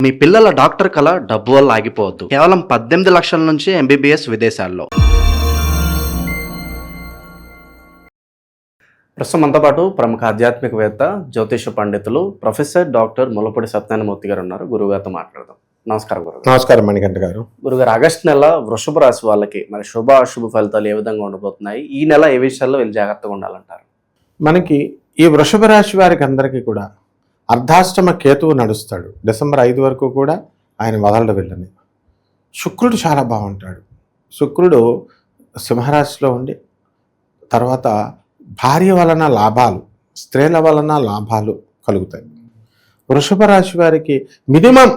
మీ పిల్లల డాక్టర్ కల డబ్బు వల్ల ఆగిపోవద్దు. కేవలం 18 లక్షల నుంచి ఎంబీబీఎస్ విదేశాల్లో. ప్రస్తుతం మనతో పాటు ప్రముఖ ఆధ్యాత్మికవేత్త, జ్యోతిష పండితులు ప్రొఫెసర్ డాక్టర్ ముల్లపూడి సత్యనారాయణమూర్తి గారు ఉన్నారు. గురువుగారితో మాట్లాడదాం. నమస్కారం గురుగారు. నమస్కారం మణికంఠ గారు. గురుగారు, ఆగస్టు నెల వృషభ రాశి వాళ్ళకి మరి శుభ అశుభ ఫలితాలు ఏ విధంగా ఉండబోతున్నాయి? ఈ నెల ఏ విషయాల్లో వీళ్ళు జాగ్రత్తగా ఉండాలంటారు? మనకి ఈ వృషభ రాశి వారికి అందరికీ కూడా అర్ధాష్టమ కేతువు నడుస్తాడు. డిసెంబర్ 5 వరకు కూడా ఆయన వదలడు వెళ్ళని. శుక్రుడు చాలా బాగుంటాడు. శుక్రుడు సింహరాశిలో ఉండి తర్వాత భార్య వలన లాభాలు, స్త్రీల వలన లాభాలు కలుగుతాయి. వృషభ రాశి వారికి మినిమం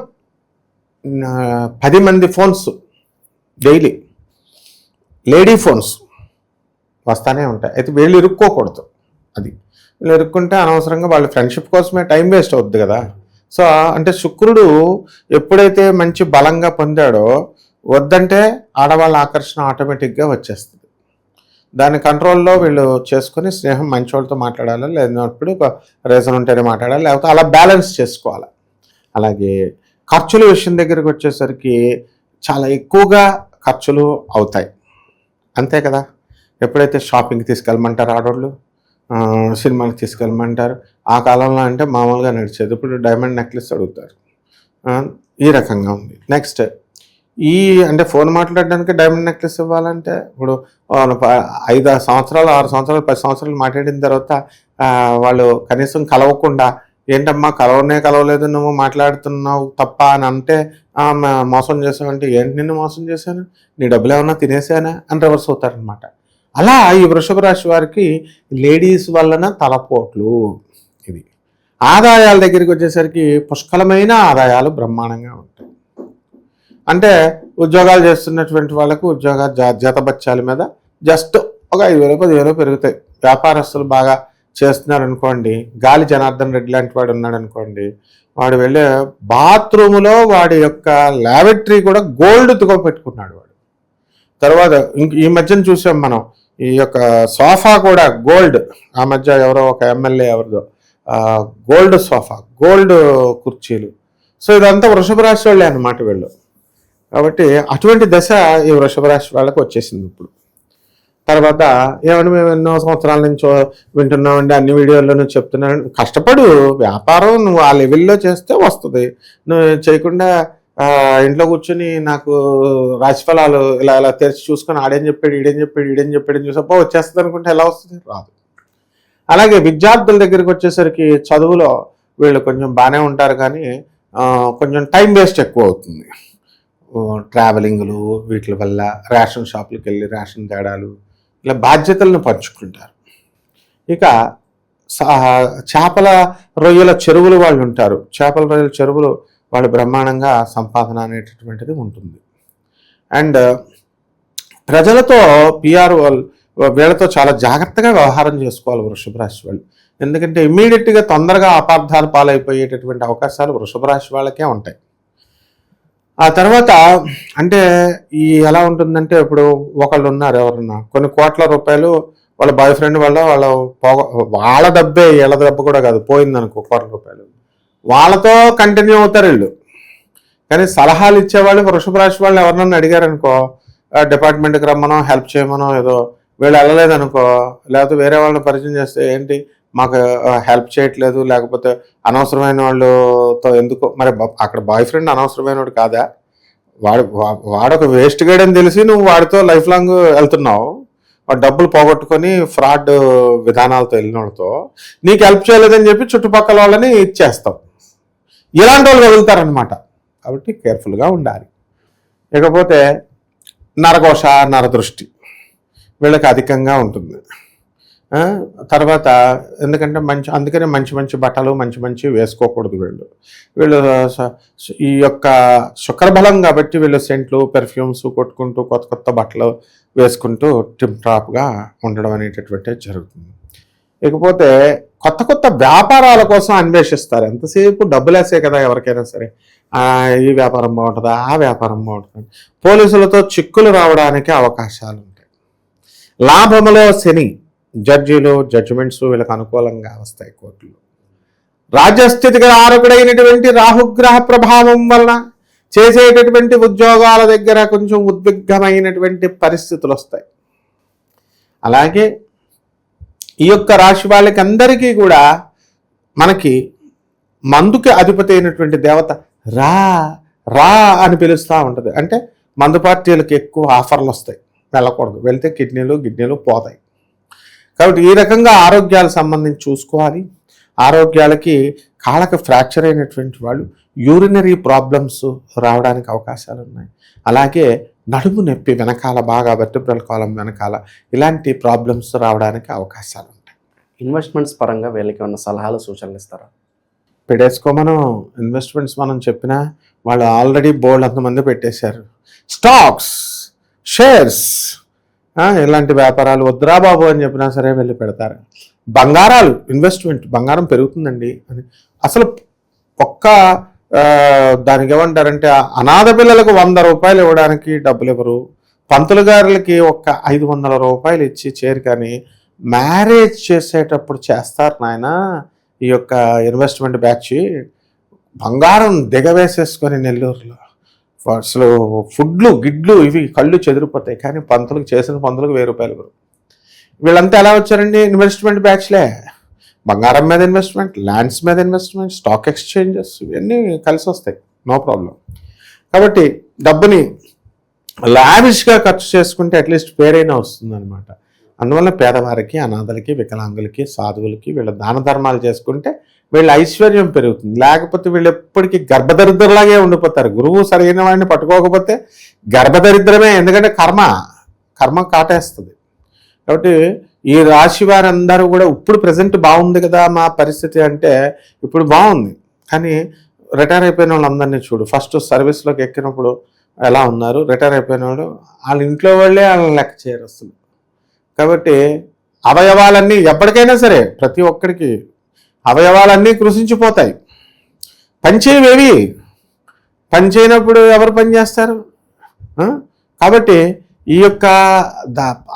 10 మంది ఫోన్స్ డైలీ, లేడీ ఫోన్స్ వస్తానే ఉంటాయి. అయితే వీళ్ళు ఇరుక్కోకూడదు. అది వీళ్ళు ఇరుక్కుంటే అనవసరంగా వాళ్ళ ఫ్రెండ్షిప్ కోసమే టైం వేస్ట్ అవుద్ది కదా. సో అంటే శుక్రుడు ఎప్పుడైతే మంచి బలంగా పొందాడో వద్దంటే ఆడవాళ్ళ ఆకర్షణ ఆటోమేటిక్గా వచ్చేస్తుంది. దాని కంట్రోల్లో వీళ్ళు చేసుకొని స్నేహం మంచి వాళ్ళతో మాట్లాడాలి, లేనప్పుడు ఒక రీజన్ ఉంటేనే మాట్లాడాలి, లేకపోతే అలా బ్యాలెన్స్ చేసుకోవాలి. అలాగే ఖర్చుల విషయం దగ్గరికి వచ్చేసరికి చాలా ఎక్కువగా ఖర్చులు అవుతాయి. అంతే కదా. ఎప్పుడైతే షాపింగ్కి తీసుకెళ్ళమంటారు ఆడవాళ్ళు, సినిమాకి తీసుకెళ్ళమంటారు. ఆ కాలంలో అంటే మామూలుగా నడిచేది. ఇప్పుడు డైమండ్ నెక్లెస్ అడుగుతారు. ఈ రకంగా ఉంది. నెక్స్ట్ ఈ అంటే ఫోన్ మాట్లాడడానికి డైమండ్ నెక్లెస్ ఇవ్వాలంటే ఇప్పుడు 5 సంవత్సరాలు 6 సంవత్సరాలు 10 సంవత్సరాలు మాట్లాడిన తర్వాత వాళ్ళు కనీసం కలవకుండా ఏంటమ్మా కలవలేదు, నువ్వు మాట్లాడుతున్నావు తప్ప అని అంటే మోసం చేసావంటే ఏంటి నిన్ను మోసం చేశాను, నీ డబ్బులు ఏమన్నా తినేసానా అని రివర్స్ అవుతారనమాట. అలా ఈ వృషభ రాశి వారికి లేడీస్ వలన తలపోట్లు. ఇది ఆదాయాల దగ్గరికి వచ్చేసరికి పుష్కలమైన ఆదాయాలు బ్రహ్మాండంగా ఉంటాయి. అంటే ఉద్యోగాలు చేస్తున్నటువంటి వాళ్ళకు ఉద్యోగ జీతబత్యాల మీద జస్ట్ ఒక 5,000 10,000 పెరుగుతాయి. వ్యాపారస్తులు బాగా చేస్తున్నారు అనుకోండి, గాలి జనార్దన్ రెడ్డి లాంటి వాడు ఉన్నాడు అనుకోండి, వాడు వెళ్ళే బాత్రూములో వాడి యొక్క ల్యాబొరేటరీ కూడా గోల్డ్తో పెట్టుకున్నాడు వాడు. తర్వాత ఈ మధ్యన చూసాం మనం ఈ యొక్క సోఫా కూడా గోల్డ్. ఆ మధ్య ఎవరో ఒక ఎమ్మెల్యే ఎవరిదో గోల్డ్ సోఫా, గోల్డ్ కుర్చీలు. సో ఇదంతా వృషభ రాశి వాళ్ళే అన్నమాట వీళ్ళు. కాబట్టి అటువంటి దశ ఈ వృషభ రాశి వాళ్ళకి వచ్చేసింది ఇప్పుడు. తర్వాత ఏమంటే మేము ఎన్నో సంవత్సరాల నుంచో వింటున్నామండి, అన్ని వీడియోల్లోనూ చెప్తున్నాను, కష్టపడు వ్యాపారం నువ్వు ఆ లెవెల్లో చేస్తే వస్తుంది. నువ్వు చేయకుండా ఇంట్లో కూర్చొని నాకు రాశిఫలాలు ఇలా తెరిచి చూసుకొని ఆడేం చెప్పాడు ఈడేం చెప్పాడు చూసప్పో వచ్చేస్తుంది అనుకుంటే ఎలా వస్తుంది? రాదు. అలాగే విద్యార్థుల దగ్గరికి వచ్చేసరికి చదువులో వీళ్ళు కొంచెం బాగానే ఉంటారు, కానీ కొంచెం టైం వేస్ట్ ఎక్కువ అవుతుంది. ట్రావెలింగ్లు వీటి వల్ల రేషన్ షాపులకు వెళ్ళి రేషన్ తేడాలు, ఇలా బాధ్యతలను పంచుకుంటారు. ఇక చేపల రొయ్యల చెరువులు వాళ్ళు ఉంటారు. చేపల రొయ్యల చెరువులు వాళ్ళు బ్రహ్మాండంగా సంపాదన అనేటటువంటిది ఉంటుంది. అండ్ ప్రజలతో పిఆర్ వీళ్ళతో చాలా జాగ్రత్తగా వ్యవహారం చేసుకోవాలి వృషభ రాశి వాళ్ళు. ఎందుకంటే ఇమ్మీడియట్గా తొందరగా అపార్థాలు పాలైపోయేటటువంటి అవకాశాలు వృషభ రాశి వాళ్ళకే ఉంటాయి. ఆ తర్వాత అంటే ఈ ఎలా ఉంటుందంటే ఇప్పుడు ఒకళ్ళు ఉన్నారు ఎవరన్నా కొన్ని కోట్ల రూపాయలు వాళ్ళ బాయ్ ఫ్రెండ్ వల్ల వాళ్ళ డబ్బే, వీళ్ళ డబ్బు కూడా కాదు, పోయిందనుకో కోట్ల రూపాయలు, వాళ్ళతో కంటిన్యూ అవుతారు వీళ్ళు. కానీ సలహాలు ఇచ్చేవాళ్ళు వృషభ రాశి వాళ్ళు ఎవరినన్నా అడిగారనుకో, డిపార్ట్మెంట్కి రమ్మనో హెల్ప్ చేయమనో ఏదో, వీళ్ళు వెళ్ళలేదనుకో, లేకపోతే వేరే వాళ్ళని పరిచయం చేస్తే ఏంటి మాకు హెల్ప్ చేయట్లేదు, లేకపోతే అనవసరమైన వాళ్ళతో ఎందుకో, మరి అక్కడ బాయ్ ఫ్రెండ్ అనవసరమైన వాడు కాదా, వాడొక వేస్ట్ గైడ్ అని తెలిసి నువ్వు వాడితో లైఫ్ లాంగ్ వెళ్తున్నావు. వాడు డబ్బులు పోగొట్టుకొని ఫ్రాడ్ విధానాలతో వెళ్ళిన వాళ్ళతో నీకు హెల్ప్ చేయలేదని చెప్పి చుట్టుపక్కల వాళ్ళని ఇచ్చేస్తావు. ఇలాంటి వాళ్ళు వదులుతారనమాట. కాబట్టి కేర్ఫుల్గా ఉండాలి. ఇకపోతే నరఘోష, నరదృష్టి వీళ్ళకి అధికంగా ఉంటుంది. తర్వాత ఎందుకంటే అందుకనే మంచి బట్టలు మంచి వేసుకోకూడదు వీళ్ళు ఈ యొక్క శుక్రబలం కాబట్టి వీళ్ళు సెంట్లు పెర్ఫ్యూమ్స్ కొట్టుకుంటూ కొత్త బట్టలు వేసుకుంటూ టిప్ టాప్గా ఉండడం అనేటటువంటిది జరుగుతుంది. ఇకపోతే కొత్త వ్యాపారాల కోసం అన్వేషిస్తారు. ఎంతసేపు డబ్బులేసే కదా ఎవరికైనా సరే, ఈ వ్యాపారం బాగుంటుందా, ఆ వ్యాపారం బాగుంటుంది. పోలీసులతో చిక్కులు రావడానికి అవకాశాలు ఉంటాయి. లాభములో శని, జడ్జీలు జడ్జిమెంట్స్ వీళ్ళకి అనుకూలంగా వస్తాయి కోర్టులు. రాజ్యస్థితికి ఆరకుడైనటువంటి రాహుగ్రహ ప్రభావం వలన చేసేటటువంటి ఉద్యోగాల దగ్గర కొంచెం ఉద్విగ్నమైనటువంటి పరిస్థితులు వస్తాయి. అలాగే ఈ యొక్క రాశి వాళ్ళకి అందరికీ కూడా మనకి మందుకి అధిపతి అయినటువంటి దేవత రా రా అని పిలుస్తూ ఉంటుంది. అంటే మందు పార్టీలకు ఎక్కువ ఆఫర్లు వస్తాయి, వెళ్ళకూడదు, వెళ్తే కిడ్నీలు పోతాయి. కాబట్టి ఈ రకంగా ఆరోగ్యాలకు సంబంధించి చూసుకోవాలి. ఆరోగ్యాలకి కాళ్ళకి ఫ్రాక్చర్ అయినటువంటి వాళ్ళు యూరినరీ ప్రాబ్లమ్స్ రావడానికి అవకాశాలు ఉన్నాయి. అలాగే నడుము నొప్పి వెనకాల బాగా వెర్టిబ్రల్ కాలం వెనకాల ఇలాంటి ప్రాబ్లమ్స్ రావడానికి అవకాశాలు ఉంటాయి. ఇన్వెస్ట్మెంట్స్ పరంగా వీళ్ళకి ఏమైనా సలహాలు సూచనలు ఇస్తారా? మనం ఇన్వెస్ట్మెంట్స్ మనం చెప్పినా వాళ్ళు ఆల్రెడీ బోల్డ్ అంతమంది పెట్టేశారు. స్టాక్స్, షేర్స్, ఇలాంటి వ్యాపారాలు వద్దురా బాబు అని చెప్పినా సరే వెళ్ళి పెడతారు. బంగారాలు ఇన్వెస్ట్మెంట్, బంగారం పెరుగుతుందండి అని అసలు ఒక్క దానికి ఏమంటారంటే అనాథ పిల్లలకు 100 రూపాయలు ఇవ్వడానికి డబ్బులు ఇవ్వరు. పంతులు గారులకి ఒక్క 500 రూపాయలు ఇచ్చి చేరు కానీ మ్యారేజ్ చేసేటప్పుడు చేస్తారు నాయన. ఈ యొక్క ఇన్వెస్ట్మెంట్ బ్యాచ్ బంగారం దిగవేసేసుకొని నెల్లూరులో అసలు ఫుడ్లు గిడ్లు ఇవి కళ్ళు చెదిరిపోతాయి. కానీ చేసిన పంతులకు 1000 రూపాయలు ఇవ్వరు. వీళ్ళంతా ఎలా వచ్చారండి? ఇన్వెస్ట్మెంట్ బ్యాచ్లే. బంగారం మీద ఇన్వెస్ట్మెంట్, ల్యాండ్స్ మీద ఇన్వెస్ట్మెంట్, స్టాక్ ఎక్స్చేంజెస్ ఇవన్నీ కలిసి వస్తాయి, నో ప్రాబ్లం. కాబట్టి డబ్బుని లావిష్గా ఖర్చు చేసుకుంటే అట్లీస్ట్ పేరైనా వస్తుంది అనమాట. అందువల్ల పేదవారికి, అనాథలకి, వికలాంగులకి, సాధువులకి వీళ్ళ దాన ధర్మాలు చేసుకుంటే వీళ్ళ ఐశ్వర్యం పెరుగుతుంది. లేకపోతే వీళ్ళు ఎప్పటికీ గర్భదరిద్రలాగే ఉండిపోతారు. గురువు సరైన వాడిని పట్టుకోకపోతే గర్భదరిద్రమే. ఎందుకంటే కర్మ కాటేస్తుంది. కాబట్టి ఈ రాశి వారందరూ కూడా ఇప్పుడు ప్రజెంట్ బాగుంది కదా మా పరిస్థితి అంటే ఇప్పుడు బాగుంది. కానీ రిటైర్ అయిపోయిన వాళ్ళందరినీ చూడు, ఫస్ట్ సర్వీస్లోకి ఎక్కినప్పుడు ఎలా ఉన్నారు, రిటైర్ అయిపోయిన వాళ్ళు వాళ్ళ ఇంట్లో వాళ్ళే వాళ్ళని లెక్క చేయరు అసలు. కాబట్టి అవయవాలన్నీ ఎప్పటికైనా సరే ప్రతి ఒక్కరికి అవయవాలన్నీ కృషించిపోతాయి. పనిచేయవేవి, పనిచేయనప్పుడు ఎవరు పని చేస్తారు? కాబట్టి ఈ యొక్క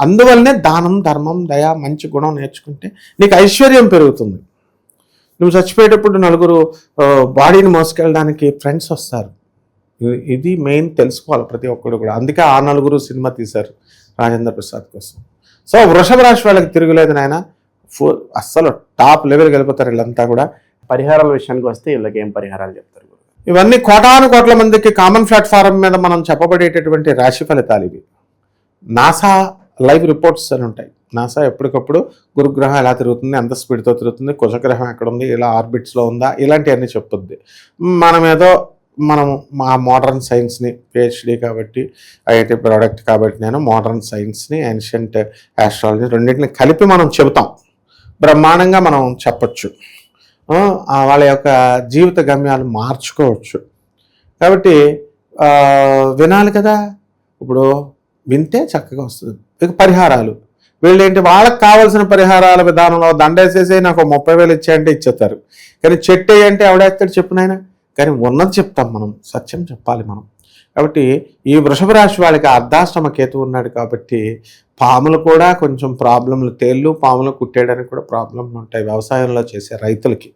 అందువల్లనే దానం, ధర్మం, దయ, మంచి గుణం నేర్చుకుంటే నీకు ఐశ్వర్యం పెరుగుతుంది. నువ్వు చచ్చిపోయేటప్పుడు నలుగురు బాడీని మోసుకెళ్ళడానికి ఫ్రెండ్స్ వస్తారు. ఇది మెయిన్ తెలుసుకోవాలి ప్రతి ఒక్కరు కూడా. అందుకే ఆ నలుగురు సినిమా తీశారు రాజేంద్ర ప్రసాద్ కోసం. సో వృషభ రాశి వాళ్ళకి తిరుగులేదు నాయన, అస్సలు టాప్ లెవెల్కి వెళ్ళిపోతారు వీళ్ళంతా కూడా. పరిహారాల విషయానికి వస్తే వీళ్ళకి ఏం పరిహారాలు చెప్తారు? ఇవన్నీ కోటాను మందికి కామన్ ప్లాట్ఫారం మీద మనం చెప్పబడేటటువంటి రాశి ఫలితాలు ఇవి. నాసా లైవ్ రిపోర్ట్స్ అని ఉంటాయి. నాసా ఎప్పటికప్పుడు గురుగ్రహం ఎలా తిరుగుతుంది, ఎంత స్పీడ్తో తిరుగుతుంది, కుజగ్రహం ఎక్కడ ఉంది, ఇలా ఆర్బిట్స్లో ఉందా, ఇలాంటివన్నీ చెప్పుద్ది. మనం మా మోడర్న్ సైన్స్ని పిహెచ్డి కాబట్టి ఐఐటి ప్రోడక్ట్ కాబట్టి నేను మోడర్న్ సైన్స్ని ఏన్షియంట్ ఆస్ట్రాలజీ రెండింటిని కలిపి మనం చెబుతాం. బ్రహ్మాండంగా మనం చెప్పచ్చు. వాళ్ళ యొక్క జీవిత గమ్యాలు మార్చుకోవచ్చు. కాబట్టి వినాలి కదా. ఇప్పుడు వింటే చక్కగా వస్తుంది. ఇక పరిహారాలు వీళ్ళేంటి, వాళ్ళకి కావాల్సిన పరిహారాల విధానంలో దండేసేసి నాకు 30,000 ఇచ్చేయంటే ఇచ్చేస్తారు. కానీ చెట్టు అంటే ఎవడేస్తాడు చెప్పునైనా. కానీ ఉన్నది చెప్తాం మనం, సత్యం చెప్పాలి మనం. కాబట్టి ఈ వృషభ రాశి వాళ్ళకి అర్ధాష్టమ కేతు ఉన్నాడు కాబట్టి పాములు కూడా కొంచెం ప్రాబ్లంలు, తేళ్ళు పాములు కుట్టేయడానికి కూడా ప్రాబ్లంలు ఉంటాయి వ్యవసాయంలో చేసే రైతులకి.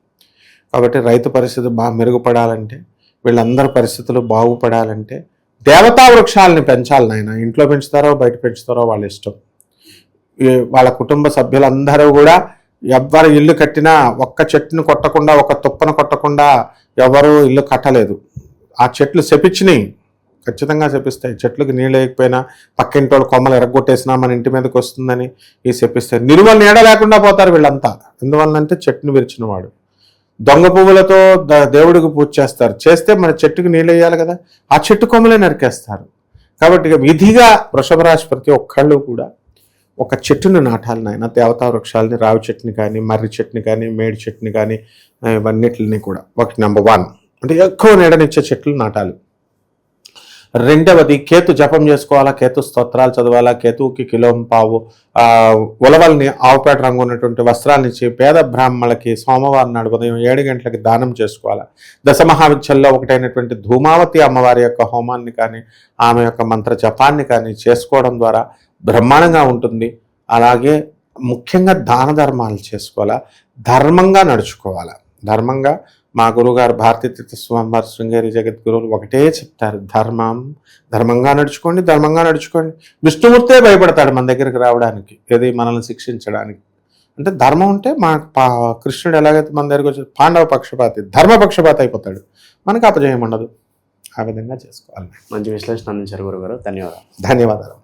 కాబట్టి రైతు పరిస్థితి బాగా మెరుగుపడాలంటే, వీళ్ళందరి పరిస్థితులు బాగుపడాలంటే దేవతా వృక్షాలని పెంచాలి నాయన. ఇంట్లో పెంచుతారో బయట పెంచుతారో వాళ్ళ ఇష్టం. వాళ్ళ కుటుంబ సభ్యులందరూ కూడా ఎవరు ఇల్లు కట్టినా ఒక్క చెట్టును కొట్టకుండా, ఒక తుప్పను కొట్టకుండా ఎవరు ఇల్లు కట్టలేదు. ఆ చెట్లు శపించినాయి, ఖచ్చితంగా శపిస్తాయి. చెట్లకు నీళ్ళు వేయకపోయినా పక్కింటి వాళ్ళు కొమ్మలు ఎరగొట్టేసినా మన ఇంటి మీదకి వస్తుందని ఈ శపిస్తాయి. నిలువలు నీడ లేకుండా పోతారు వీళ్ళంతా. ఎందువల్లంటే చెట్టును విరిచిన వాడు. దొంగ పువ్వులతో దేవుడికి పూజ చేస్తే మన చెట్టుకు నీళ్ళు వేయాలి కదా, ఆ చెట్టు కొమ్మలే నరికేస్తారు. కాబట్టి విధిగా వృషభ రాశి ప్రతి ఒక్కళ్ళు కూడా ఒక చెట్టును నాటాలి నాయన. దేవతా వృక్షాలని, రావి చెట్టుని కానీ, మర్రి చెట్టుని కానీ, మేడి చెట్టుని కానీ, ఇవన్నిటిని కూడా నెంబర్ 1 అంటే ఎక్కువ నీడనిచ్చే చెట్లు నాటాలి. రెండవది కేతు జపం చేసుకోవాలా, కేతు స్తోత్రాలు చదవాలా. కేతువుకి కిలోంపావు ఉలవల్ని ఆవుపేట రంగు ఉన్నటువంటి వస్త్రాలనిచ్చి పేద బ్రాహ్మణులకి సోమవారం నాడు ఉదయం 7 గంటలకి దానం చేసుకోవాలా. దశమహావిద్యల్లో ఒకటైనటువంటి ధూమావతి అమ్మవారి యొక్క హోమాన్ని కానీ, ఆమె యొక్క మంత్ర జపాన్ని కానీ చేసుకోవడం ద్వారా బ్రహ్మాండంగా ఉంటుంది. అలాగే ముఖ్యంగా దాన ధర్మాలు చేసుకోవాలా, ధర్మంగా నడుచుకోవాలా. ధర్మంగా మా గురువుగారు భారతీతీర్థ స్వామివారి శృంగేరి జగద్గురువులు ఒకటే చెప్తారు, ధర్మంగా నడుచుకోండి. విష్ణుమూర్తే భయపడతాడు మన దగ్గరికి రావడానికి, ఏది మనల్ని శిక్షించడానికి. అంటే ధర్మం ఉంటే కృష్ణుడు ఎలాగైతే మన దగ్గరికి వచ్చి పాండవ పక్షపాతి, ధర్మ పక్షపాతి అయిపోతాడు, మనకు అపజయం ఉండదు. ఆ విధంగా చేసుకోవాలి. మంచి విశ్లేషణ అందించారు గురుగారు, ధన్యవాదాలు. ధన్యవాదాలు.